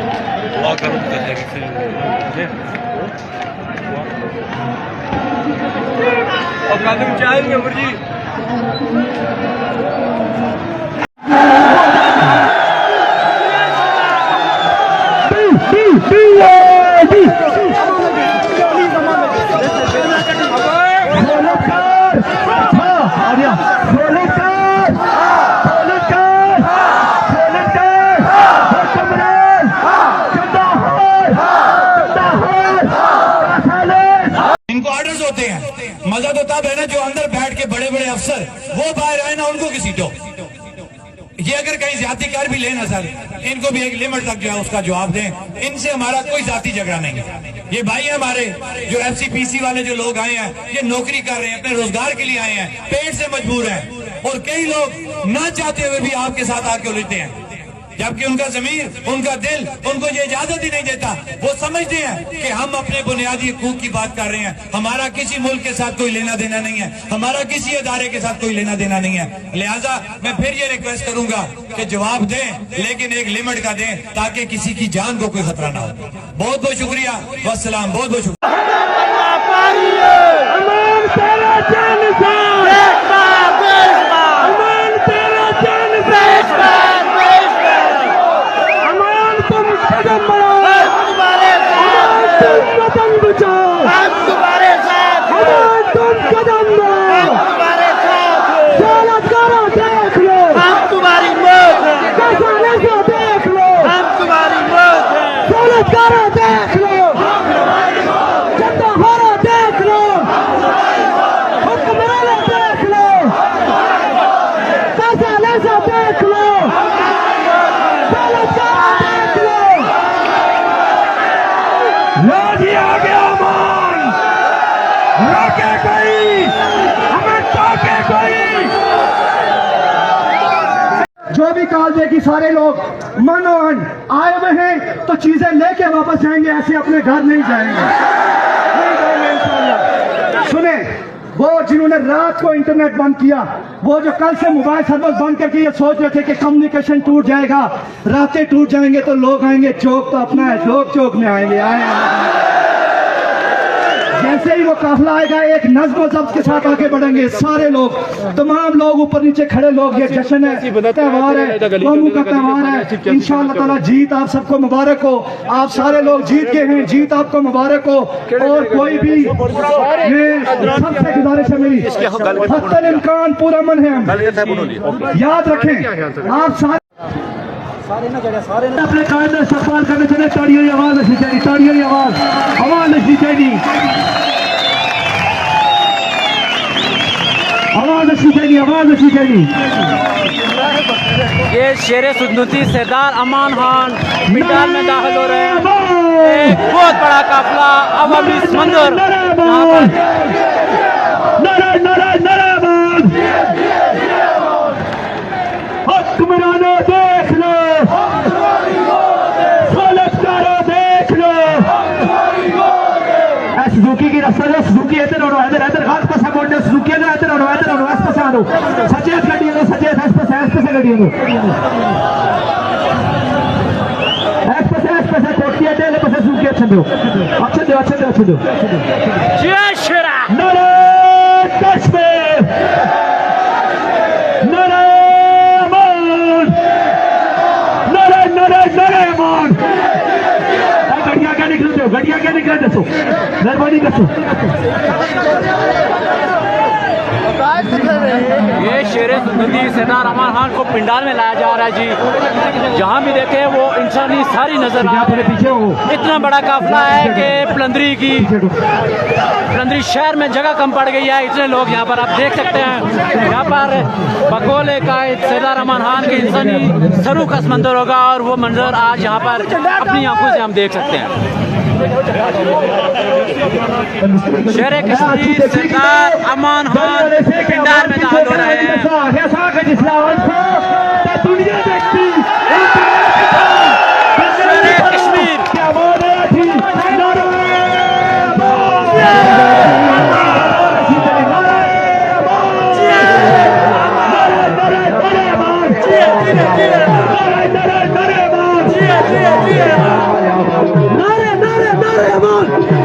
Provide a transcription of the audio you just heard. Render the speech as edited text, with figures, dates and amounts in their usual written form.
दुआ करो और कदम चाहेंगे उमर जी। इनको ऑर्डर्स होते हैं, मजा तो तब है ना जो अंदर बैठ के बड़े बड़े अफसर वो बाहर आए ना उनको घसीटो। ये अगर कहीं ज्यादा कर भी लेना सर, इनको भी एक लिमिट तक जो है उसका जवाब दें। इनसे हमारा कोई जाती झगड़ा नहीं है। ये भाई है हमारे जो एफसीपीसी वाले जो लोग आए हैं, ये नौकरी कर रहे हैं, अपने रोजगार के लिए आए हैं, पेट से मजबूर हैं। और कई लोग ना चाहते हुए भी आपके साथ आके उलझते हैं, जबकि उनका जमीर, उनका दिल उनको ये इजाजत ही नहीं देता। वो समझते हैं कि हम अपने बुनियादी हकूक की बात कर रहे हैं, हमारा किसी मुल्क के साथ कोई लेना देना नहीं है, हमारा किसी अदारे के साथ कोई लेना देना नहीं है। लिहाजा मैं फिर ये रिक्वेस्ट करूंगा कि जवाब दें, लेकिन एक लिमिट का दें ताकि किसी की जान को कोई खतरा ना हो। बहुत बहुत शुक्रिया, वस्सलाम, बहुत बहुत शुक्रिया। जो भी कॉल देगी सारे लोग मनोन आए हुए हैं तो चीजें लेके वापस जाएंगे, ऐसे अपने घर नहीं जाएंगे, इंशाल्लाह। सुने, वो जिन्होंने रात को इंटरनेट बंद किया, वो जो कल से मोबाइल सर्विस बंद करके ये सोच रहे थे कि कम्युनिकेशन टूट जाएगा, रातें टूट जाएंगे तो लोग आएंगे, चौक तो अपना है, लोग चौक में आएंगे। जैसे ही वो काफिला आएगा एक नज्म व ज़ब्त के साथ आगे बढ़ेंगे सारे लोग, तमाम लोग, ऊपर नीचे खड़े लोग। ये जश्न है, त्यौहार है, कौमों का त्यौहार है। इंशाअल्लाह ताला जीत आप सबको मुबारक हो। आप सारे लोग जीत के हैं, जीत आपको मुबारक हो। और कोई भी ये सबसे गुजारिश है मेरी, हत्तल इम्कान पूरा मन है हम, याद रखें आप सारे अपने कायदे इस्तेमाल करने चले। ताड़ियों की आवाज नहीं चाहिए, ताड़ियों की आवाज नहीं चाहिए, आवाज नहीं चाहिए। ये शेर सुन्नती सरदार अमान खान पंडाल में दाखिल हो रहे हैं। एक बहुत बड़ा काफिला अवामी समंदर हुक्मरानो देख लो, देख लो, सुजुकी की रस्ता है, सुजुकी इधर और इधर इधर हाथ पासा मोड़ने, सुजुकी इधर इधर और इधर और इस पासा आनो, सचेत गाड़ी है, सचेत इस पासा गाड़ी है, इस पासा कोठी है, ले पासा सुजुकी अच्छे दो। जय श्री राम। नारे कश्मीर, नारे मान, नारे मान। घड़िया क्या निकल दसो, मेहरबानी दसो। ये शेर सुन्नती सरदार अमान खान को पिंडाल में लाया जा रहा है जी। जहाँ भी देखे वो इंसानी सारी नजर आ रही है। पीछे हो, इतना बड़ा काफिला है कि पलंदरी शहर में जगह कम पड़ गई है, इतने लोग यहाँ पर आप देख सकते हैं। यहाँ पर बकौल का सरदार अमान खान के इंसानी सरू का समंदर होगा और वो मंजर आज यहाँ पर अपनी आंखों से हम देख सकते हैं। शेर कश्मीर सरदार अमान खान पिंडाल में दाखिल हो रहे हैं। शेर कश्मीर नारे नारे नारे अमान